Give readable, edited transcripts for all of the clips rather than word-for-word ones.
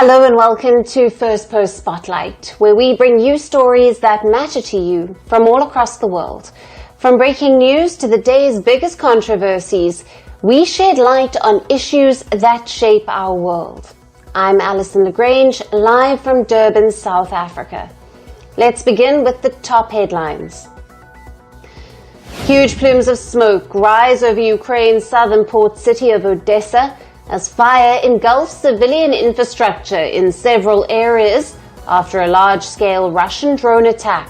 Hello and welcome to Firstpost Spotlight, where we bring you stories that matter to you from all across the world. From breaking news to the day's biggest controversies, we shed light on issues that shape our world. I'm Alison LaGrange, live from Durban, South Africa. Let's begin with the top headlines. Huge plumes of smoke rise over Ukraine's southern port city of Odessa as fire engulfs civilian infrastructure in several areas after a large-scale Russian drone attack.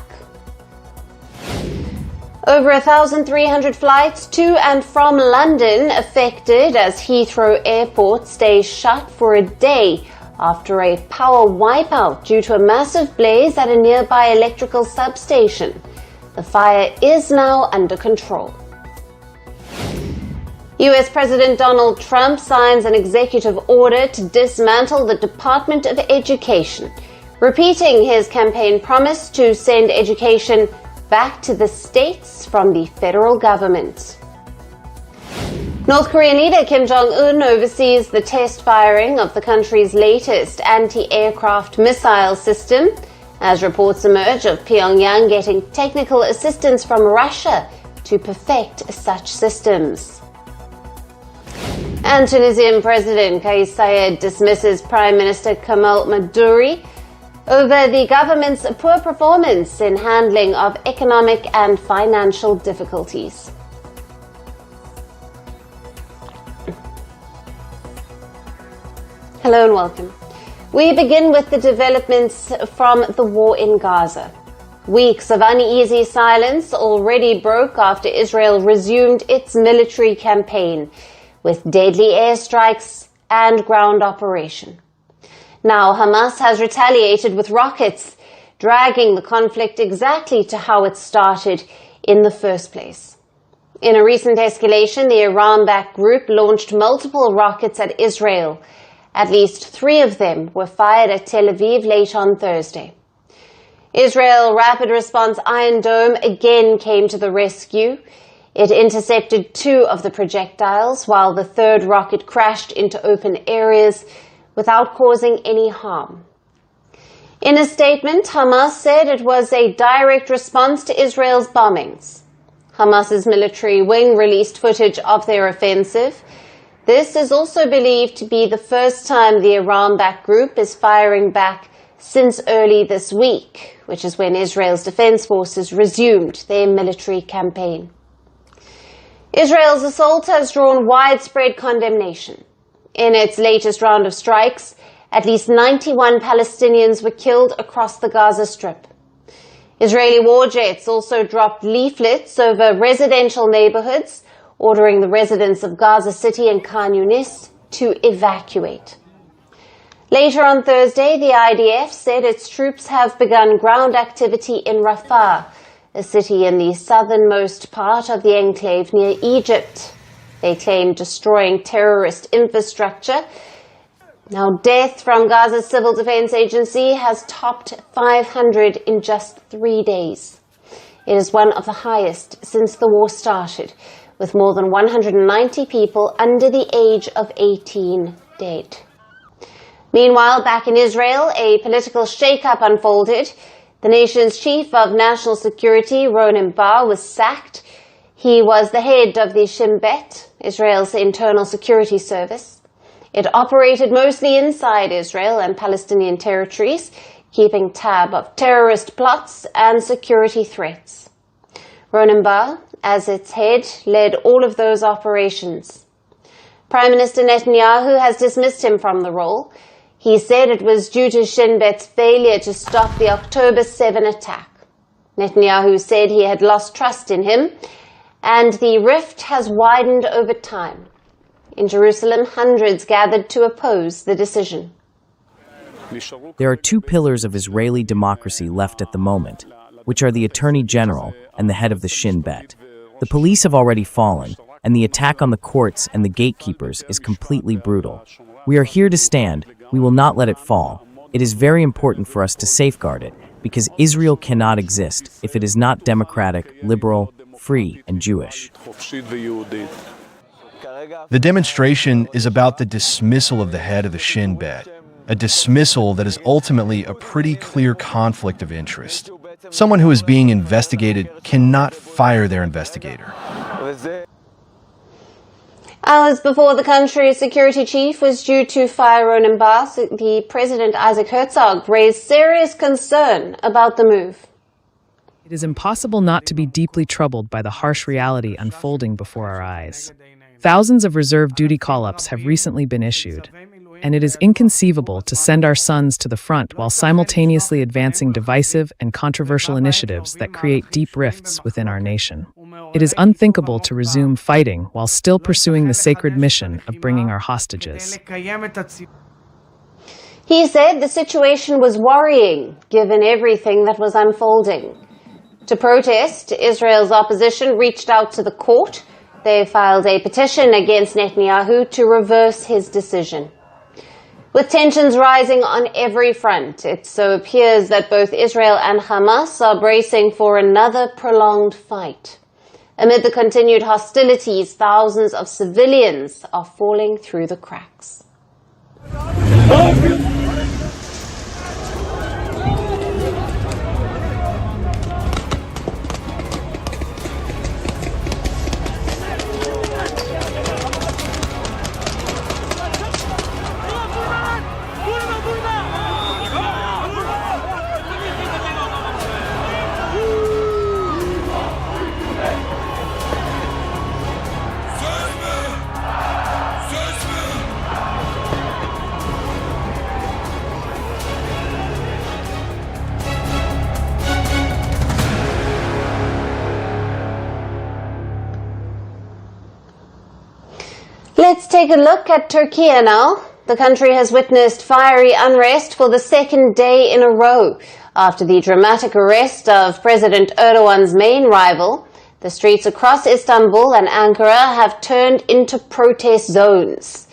Over 1,300 flights to and from London affected as Heathrow Airport stays shut for a day after a power wipeout due to a massive blaze at a nearby electrical substation. The fire is now under control. US President Donald Trump signs an executive order to dismantle the Department of Education, repeating his campaign promise to send education back to the states from the federal government. North Korean leader Kim Jong-un oversees the test firing of the country's latest anti-aircraft missile system, as reports emerge of Pyongyang getting technical assistance from Russia to perfect such systems. And Tunisian President Kais Saied dismisses Prime Minister Kemal Maduri over the government's poor performance in handling of economic and financial difficulties. Hello and welcome. We begin with the developments from the war in Gaza. Weeks of uneasy silence already broke after Israel resumed its military campaign with deadly airstrikes and ground operation. Now Hamas has retaliated with rockets, dragging the conflict exactly to how it started in the first place. In a recent escalation, the Iran-backed group launched multiple rockets at Israel. At least 3 of them were fired at Tel Aviv late on Thursday. Israel Rapid Response Iron Dome again came to the rescue. It intercepted 2 of the projectiles, while the 3rd rocket crashed into open areas without causing any harm. In a statement, Hamas said it was a direct response to Israel's bombings. Hamas's military wing released footage of their offensive. This is also believed to be the first time the Iran-backed group is firing back since early this week, which is when Israel's defense forces resumed their military campaign. Israel's assault has drawn widespread condemnation. In its latest round of strikes, at least 91 Palestinians were killed across the Gaza Strip. Israeli war jets also dropped leaflets over residential neighbourhoods, ordering the residents of Gaza City and Khan Yunis to evacuate. Later on Thursday, the IDF said its troops have begun ground activity in Rafah, a city in the southernmost part of the enclave near Egypt. They claim destroying terrorist infrastructure. Now, death from Gaza's Civil Defense Agency has topped 500 in just 3 days. It is one of the highest since the war started, with more than 190 people under the age of 18 dead. Meanwhile, back in Israel, a political shake-up unfolded. The nation's chief of national security, Ronen Bar, was sacked. He was the head of the Shin Bet, Israel's internal security service. It operated mostly inside Israel and Palestinian territories, keeping tab of terrorist plots and security threats. Ronen Bar, as its head, led all of those operations. Prime Minister Netanyahu has dismissed him from the role. He said it was due to Shin Bet's failure to stop the October 7 attack. Netanyahu said he had lost trust in him, and the rift has widened over time. In Jerusalem, hundreds gathered to oppose the decision. There are 2 pillars of Israeli democracy left at the moment, which are the Attorney General and the head of the Shin Bet. The police have already fallen, and the attack on the courts and the gatekeepers is completely brutal. We are here to stand. We will not let it fall. It is very important for us to safeguard it, because Israel cannot exist if it is not democratic, liberal, free, and Jewish. The demonstration is about the dismissal of the head of the Shin Bet, a dismissal that is ultimately a pretty clear conflict of interest. Someone who is being investigated cannot fire their investigator. Hours before the country's security chief was due to fire on embargo, the President Herzog raised serious concern about the move. It is impossible not to be deeply troubled by the harsh reality unfolding before our eyes. Thousands of reserve duty call-ups have recently been issued, and it is inconceivable to send our sons to the front while simultaneously advancing divisive and controversial initiatives that create deep rifts within our nation. It is unthinkable to resume fighting while still pursuing the sacred mission of bringing our hostages. He said the situation was worrying, given everything that was unfolding. To protest, Israel's opposition reached out to the court. They filed a petition against Netanyahu to reverse his decision. With tensions rising on every front, it so appears that both Israel and Hamas are bracing for another prolonged fight. Amid the continued hostilities, thousands of civilians are falling through the cracks. Let's take a look at Turkey now. The country has witnessed fiery unrest for the second day in a row after the dramatic arrest of President Erdogan's main rival. The streets across Istanbul and Ankara have turned into protest zones.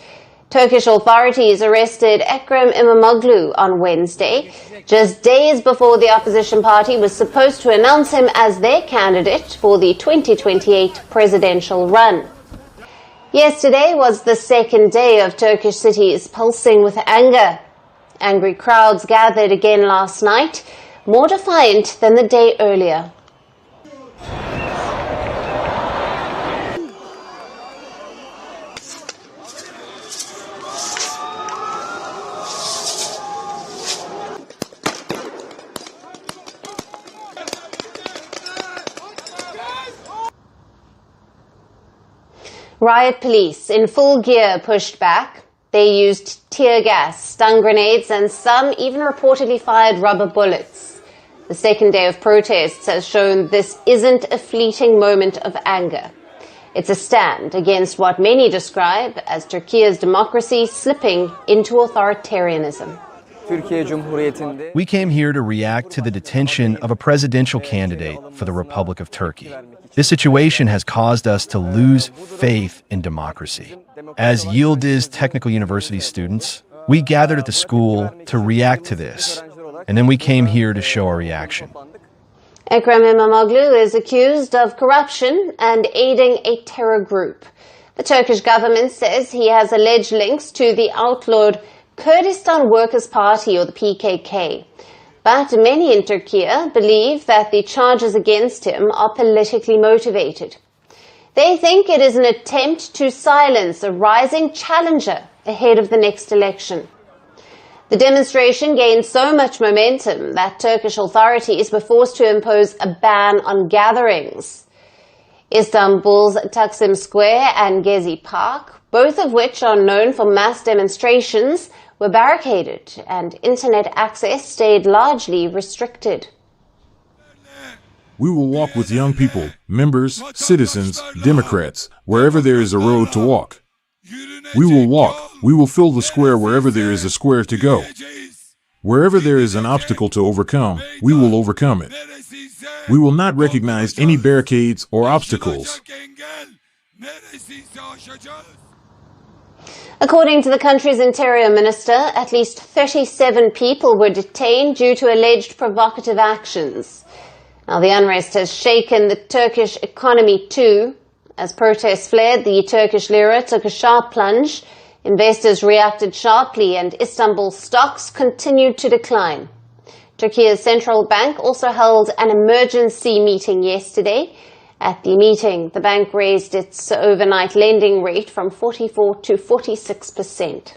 Turkish authorities arrested Ekrem İmamoğlu on Wednesday, just days before the opposition party was supposed to announce him as their candidate for the 2028 presidential run. Yesterday was the second day of Turkish cities pulsing with anger. Angry crowds gathered again last night, more defiant than the day earlier. Riot police in full gear pushed back. They used tear gas, stun grenades, and some even reportedly fired rubber bullets. The second day of protests has shown this isn't a fleeting moment of anger. It's a stand against what many describe as Turkey's democracy slipping into authoritarianism. We came here to react to the detention of a presidential candidate for the Republic of Turkey. This situation has caused us to lose faith in democracy. As Yildiz Technical University students, we gathered at the school to react to this, and then we came here to show our reaction. Ekrem İmamoğlu is accused of corruption and aiding a terror group. The Turkish government says he has alleged links to the outlawed Kurdistan Workers' Party, or the PKK. But many in Turkey believe that the charges against him are politically motivated. They think it is an attempt to silence a rising challenger ahead of the next election. The demonstration gained so much momentum that Turkish authorities were forced to impose a ban on gatherings. Istanbul's Taksim Square and Gezi Park, both of which are known for mass demonstrations, were barricaded and internet access stayed largely restricted. We will walk with young people, members, citizens, Democrats, wherever there is a road to walk. We will walk. We will fill the square wherever there is a square to go. Wherever there is an obstacle to overcome, we will overcome it. We will not recognize any barricades or obstacles. According to the country's interior minister, at least 37 people were detained due to alleged provocative actions. Now, the unrest has shaken the Turkish economy too. As protests flared, the Turkish lira took a sharp plunge. Investors reacted sharply and Istanbul stocks continued to decline. Turkey's central bank also held an emergency meeting yesterday. At the meeting, the bank raised its overnight lending rate from 44 to 46%.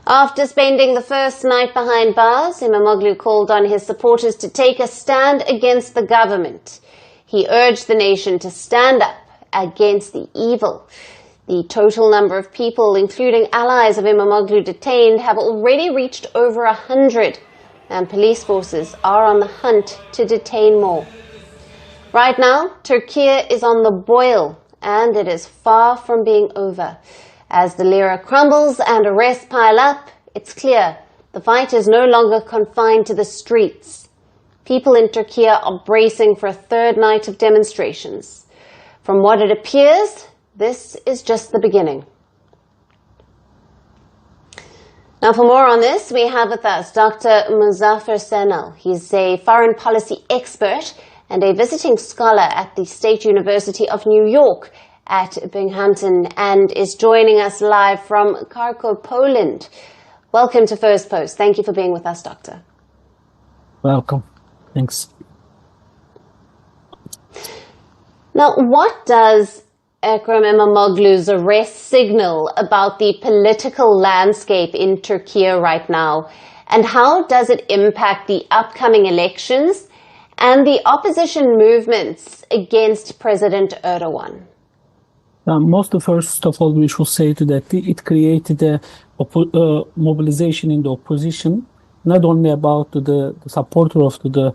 After spending the first night behind bars, Imamoglu called on his supporters to take a stand against the government. He urged the nation to stand up against the evil. The total number of people, including allies of Imamoglu, detained have already reached over 100, and police forces are on the hunt to detain more. Right now, Turkey is on the boil, and it is far from being over. As the lira crumbles and arrests pile up, it's clear the fight is no longer confined to the streets. People in Turkey are bracing for a third night of demonstrations. From what it appears, this is just the beginning. Now, for more on this, we have with us Dr. Muzaffer Senal. He's a foreign policy expert and a visiting scholar at the State University of New York at Binghamton, and is joining us live from Kharkov, Poland. Welcome to Firstpost. Thank you for being with us, Doctor. Welcome. Thanks. Now, what does Ekrem İmamoğlu's arrest signal about the political landscape in Turkey right now? And how does it impact the upcoming elections and the opposition movements against President Erdogan? First of all, we should say that it created a mobilization in the opposition, not only about the supporter of the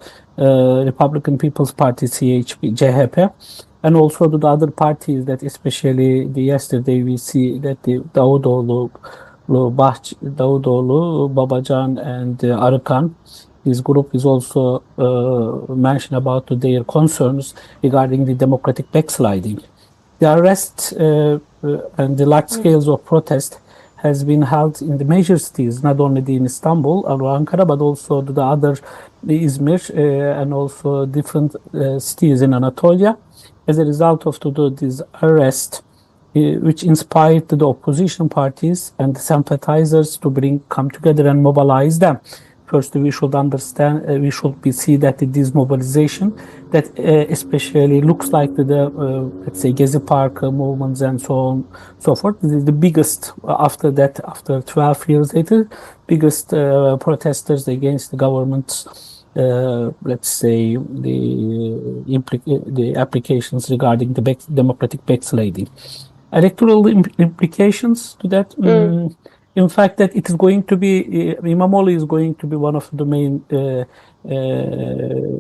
Republican People's Party, CHP, and also to the other parties that especially yesterday we see that the Davutoğlu, Babacan and Arıkan, this group is also mentioned about their concerns regarding the democratic backsliding. The arrest and the large scales of protest has been held in the major cities, not only in Istanbul or Ankara, but also the other Izmir and also different cities in Anatolia. As a result of this arrest, which inspired the opposition parties and the sympathizers to come together and mobilize them. First, we should understand, we should see that this mobilization that especially looks like let's say, Gezi Park movements and so on, so forth. This is the biggest, after 12 years later, biggest protesters against the government's, let's say, the applications regarding the democratic backsliding. Electoral implications to that. In fact, that it is going to be, İmamoğlu is going to be one of the main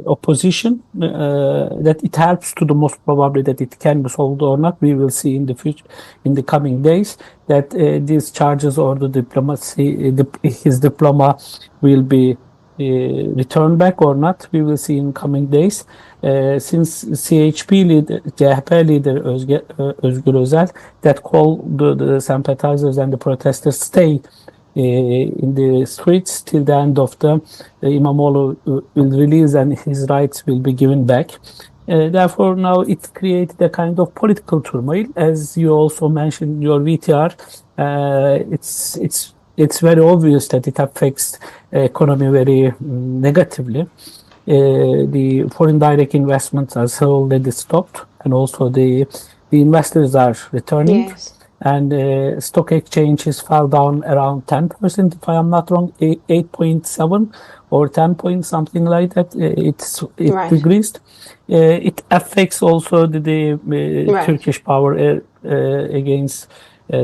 opposition, that it helps to the most probably that it can be solved or not. We will see in the future, in the coming days, that these charges or the diplomacy, his diploma will be return back or not. We will see in coming days. Since CHP leader, CHP leader Özgür Özel, that called the sympathizers and the protesters stay in the streets till the end of the İmamoğlu will release and his rights will be given back. Therefore, now it created a kind of political turmoil, as you also mentioned in your VTR. It's very obvious that it affects economy very negatively. The foreign direct investments are already stopped, and also the investors are returning. Yes. And stock exchanges fell down around 10%, if I am not wrong, 8.7 or 10 point something like that. It right. Decreased. It affects also the right. Turkish power against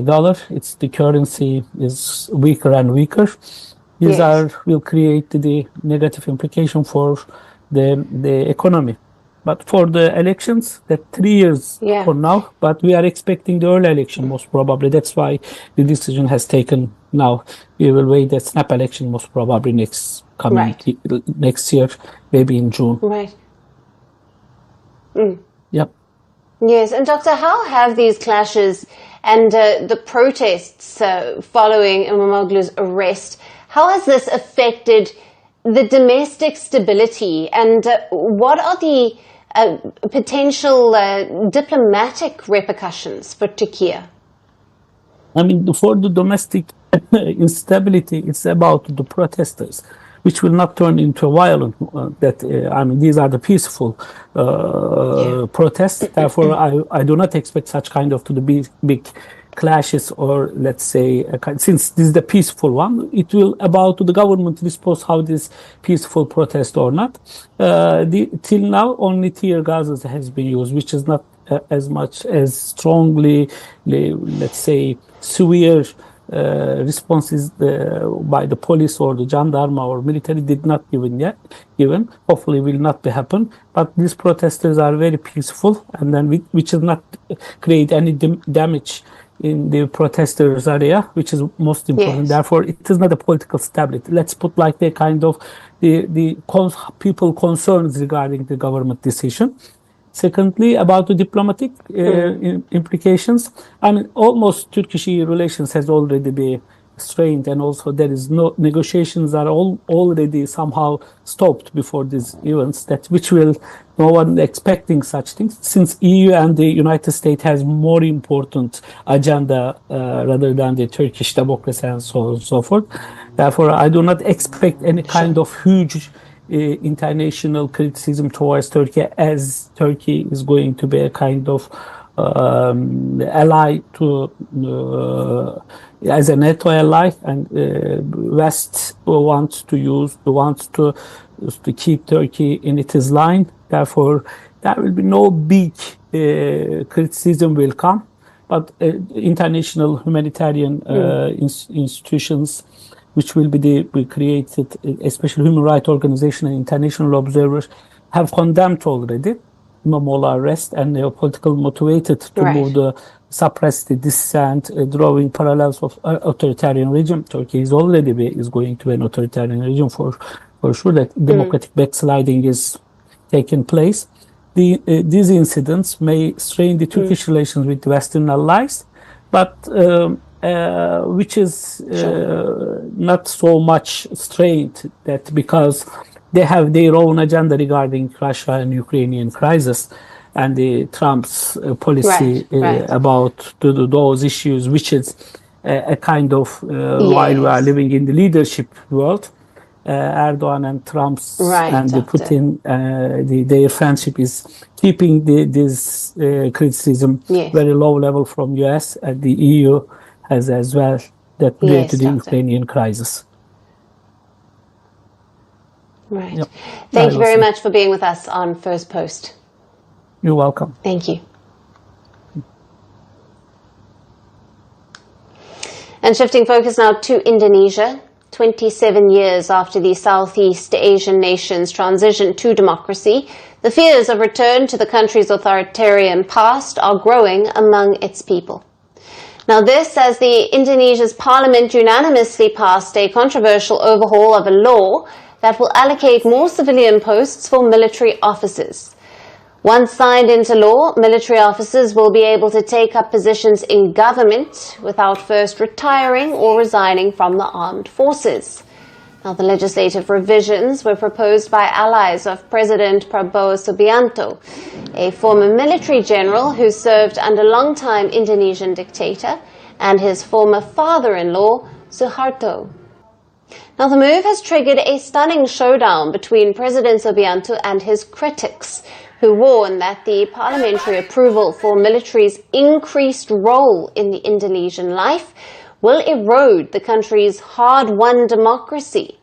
dollar. The currency is weaker and weaker. These yes. will create the negative implication for the economy. But for the elections, that 3 years yeah. for now, but we are expecting the early election most probably. That's why the decision has taken now. We will wait the snap election most probably next year, maybe in June. Right. Yep. Yes, and Doctor, how have these clashes and the protests following İmamoğlu's arrest, how has this affected the domestic stability, and what are the potential diplomatic repercussions for Turkey? I mean, for the domestic instability, it's about the protesters, which will not turn into a violent. I mean, these are the peaceful protests. Therefore, I do not expect such kind of to the big clashes, or let's say, since this is the peaceful one, it will about to the government dispose how this peaceful protest or not. Till now, only tear gases has been used, which is not as much as strongly, let's say, severe responses by the police or the gendarme or military did not given. Hopefully will not be happen. But these protesters are very peaceful, and then which is not create any damage in the protesters area, which is most important. Yes. Therefore, it is not a political stability. Let's put like the kind of the people concerns regarding the government decision. Secondly, about the diplomatic implications, I mean, almost Turkish-EU relations has already been strained, and also there is no negotiations are already somehow stopped before these events. Which will no one expecting such things, since EU and the United States has more important agenda rather than the Turkish democracy and so on and so forth. Therefore, I do not expect any kind of huge international criticism towards Turkey, as Turkey is going to be a kind of ally to as a NATO ally, and West wants to keep Turkey in its line. Therefore, there will be no big criticism will come, but international humanitarian institutions, which will be created, especially human rights organizations and international observers, have condemned already Imamoglu arrest, and they are politically motivated to suppress the dissent, drawing parallels of authoritarian regime. Turkey is already going to be an authoritarian regime for sure. That democratic backsliding is taking place. These incidents may strain the Turkish relations with Western allies, but which is not so much strained, that because they have their own agenda regarding Russia and Ukrainian crisis, and the Trump's policy about those issues, which is a kind of while we are living in the leadership world, Erdogan and Trump's and the Putin, their friendship is keeping this criticism very low level from US, and the EU has as well, that related to the Ukrainian crisis. Right. Yep. Thank you very much for being with us on First Post. You're welcome. Thank you. And shifting focus now to Indonesia. 27 years after the Southeast Asian nation's transition to democracy, the fears of return to the country's authoritarian past are growing among its people. Now this, as Indonesia's parliament unanimously passed a controversial overhaul of a law that will allocate more civilian posts for military officers. Once signed into law, military officers will be able to take up positions in government without first retiring or resigning from the armed forces. Now, the legislative revisions were proposed by allies of President Prabowo Subianto, a former military general who served under longtime Indonesian dictator, and his former father-in-law, Suharto. Now, the move has triggered a stunning showdown between President Subianto and his critics, who warn that the parliamentary approval for military's increased role in the Indonesian life will erode the country's hard-won democracy.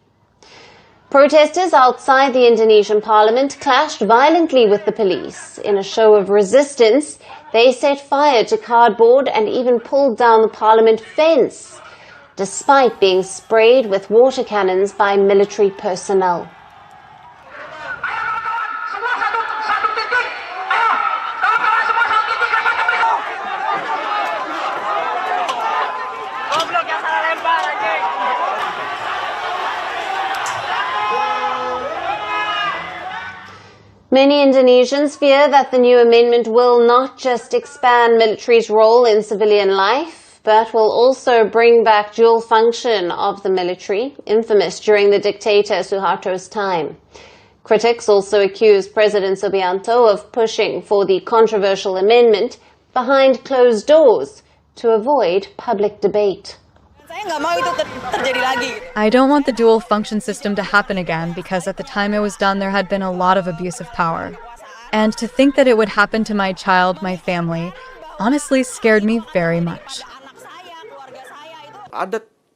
Protesters outside the Indonesian parliament clashed violently with the police. In a show of resistance, they set fire to cardboard and even pulled down the parliament fence, despite being sprayed with water cannons by military personnel. Many Indonesians fear that the new amendment will not just expand military's role in civilian life, but will also bring back dual function of the military, infamous during the dictator Suharto's time. Critics also accuse President Subianto of pushing for the controversial amendment behind closed doors to avoid public debate. I don't want the dual function system to happen again because at the time it was done there had been a lot of abuse of power. And to think that it would happen to my child, my family, honestly scared me very much.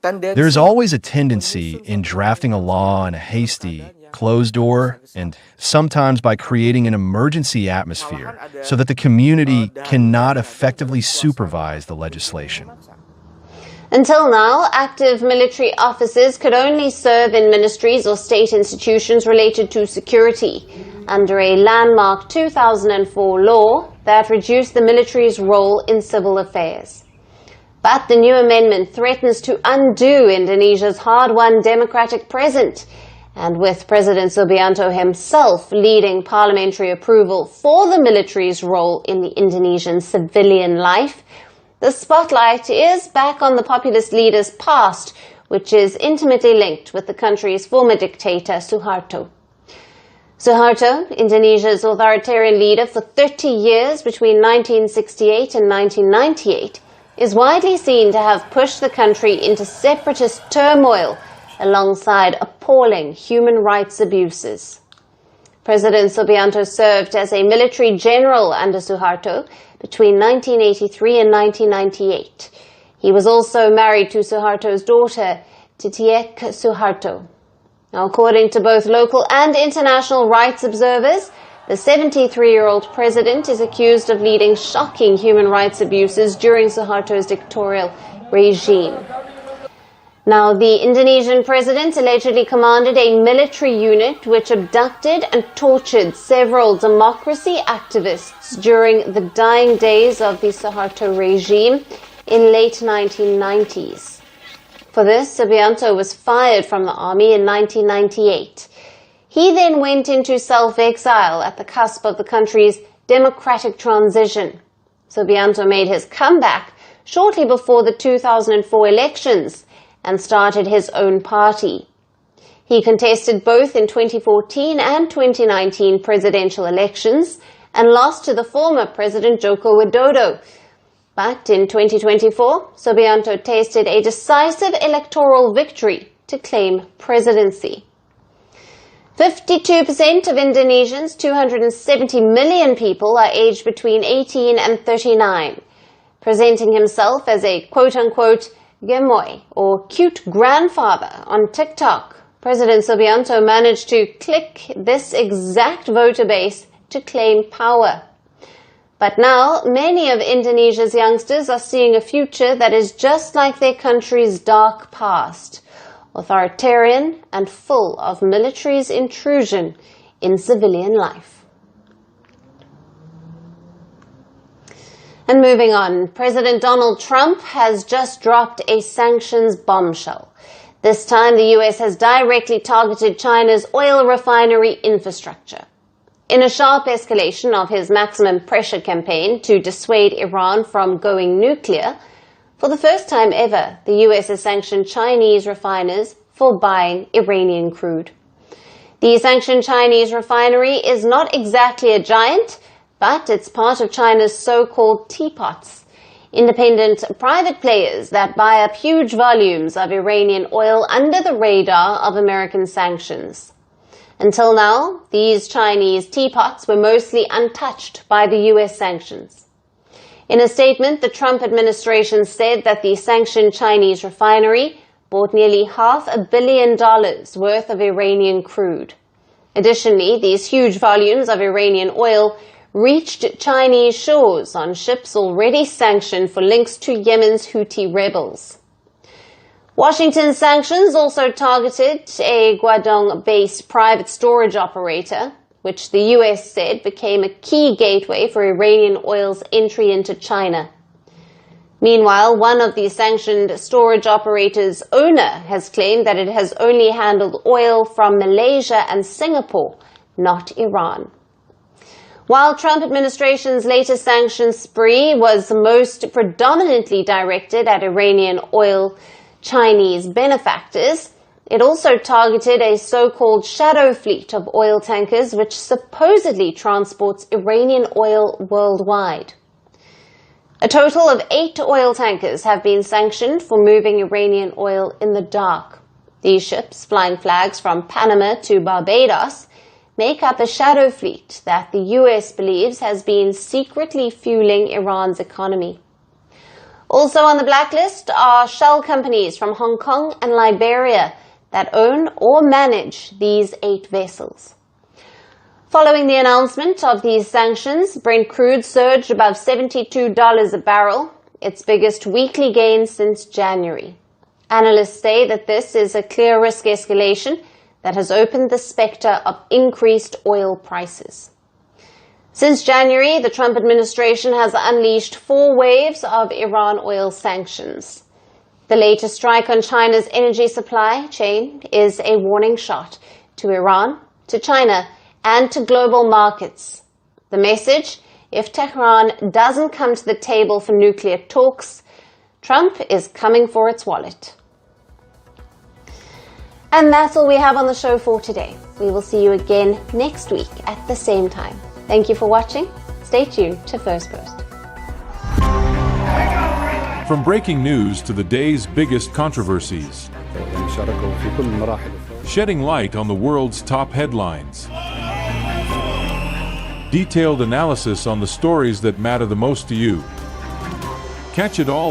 There's always a tendency in drafting a law in a hasty, closed door, and sometimes by creating an emergency atmosphere so that the community cannot effectively supervise the legislation. Until now, active military officers could only serve in ministries or state institutions related to security under a landmark 2004 law that reduced the military's role in civil affairs. But the new amendment threatens to undo Indonesia's hard-won democratic present, and with President Subianto himself leading parliamentary approval for the military's role in the Indonesian civilian life, the spotlight is back on the populist leader's past, which is intimately linked with the country's former dictator, Suharto. Suharto, Indonesia's authoritarian leader for 30 years between 1968 and 1998, is widely seen to have pushed the country into separatist turmoil alongside appalling human rights abuses. President Subianto served as a military general under Suharto between 1983 and 1998. He was also married to Suharto's daughter, Titiek Suharto. Now, according to both local and international rights observers, the 73-year-old president is accused of leading shocking human rights abuses during Suharto's dictatorial regime. Now, the Indonesian president allegedly commanded a military unit which abducted and tortured several democracy activists during the dying days of the Suharto regime in late 1990s. For this, Subianto was fired from the army in 1998. He then went into self-exile at the cusp of the country's democratic transition. Subianto made his comeback shortly before the 2004 elections and started his own party. He contested both in 2014 and 2019 presidential elections and lost to the former President Joko Widodo. But in 2024, Subianto tasted a decisive electoral victory to claim presidency. 52% of Indonesia's 270 million people are aged between 18 and 39. Presenting himself as a quote-unquote gemoy, or cute grandfather, on TikTok, President Subianto managed to click this exact voter base to claim power. But now, many of Indonesia's youngsters are seeing a future that is just like their country's dark past, authoritarian and full of military's intrusion in civilian life. And moving on, President Donald Trump has just dropped a sanctions bombshell. This time, the US has directly targeted China's oil refinery infrastructure. In a sharp escalation of his maximum pressure campaign to dissuade Iran from going nuclear, for the first time ever, the US has sanctioned Chinese refiners for buying Iranian crude. The sanctioned Chinese refinery is not exactly a giant, but it's part of China's so-called teapots, independent private players that buy up huge volumes of Iranian oil under the radar of American sanctions. Until now, these Chinese teapots were mostly untouched by the US sanctions. In a statement, the Trump administration said that the sanctioned Chinese refinery bought nearly $500 million worth of Iranian crude. Additionally, these huge volumes of Iranian oil reached Chinese shores on ships already sanctioned for links to Yemen's Houthi rebels. Washington's sanctions also targeted a Guangdong-based private storage operator, which the US said became a key gateway for Iranian oil's entry into China. Meanwhile, one of the sanctioned storage operators' owner has claimed that it has only handled oil from Malaysia and Singapore, not Iran. While Trump administration's latest sanctions spree was most predominantly directed at Iranian oil Chinese benefactors, it also targeted a so-called shadow fleet of oil tankers which supposedly transports Iranian oil worldwide. A total of 8 oil tankers have been sanctioned for moving Iranian oil in the dark. These ships, flying flags from Panama to Barbados, make up a shadow fleet that the US believes has been secretly fueling Iran's economy. Also on the blacklist are shell companies from Hong Kong and Liberia that own or manage these 8 vessels. Following the announcement of these sanctions, Brent crude surged above $72 a barrel, its biggest weekly gain since January. Analysts say that this is a clear risk escalation that has opened the spectre of increased oil prices. Since January, the Trump administration has unleashed 4 waves of Iran oil sanctions. The latest strike on China's energy supply chain is a warning shot to Iran, to China, and to global markets. The message: if Tehran doesn't come to the table for nuclear talks, Trump is coming for its wallet. And that's all we have on the show for today. We will see you again next week at the same time. Thank you for watching. Stay tuned to Firstpost. From breaking news to the day's biggest controversies, shedding light on the world's top headlines, detailed analysis on the stories that matter the most to you. Catch it all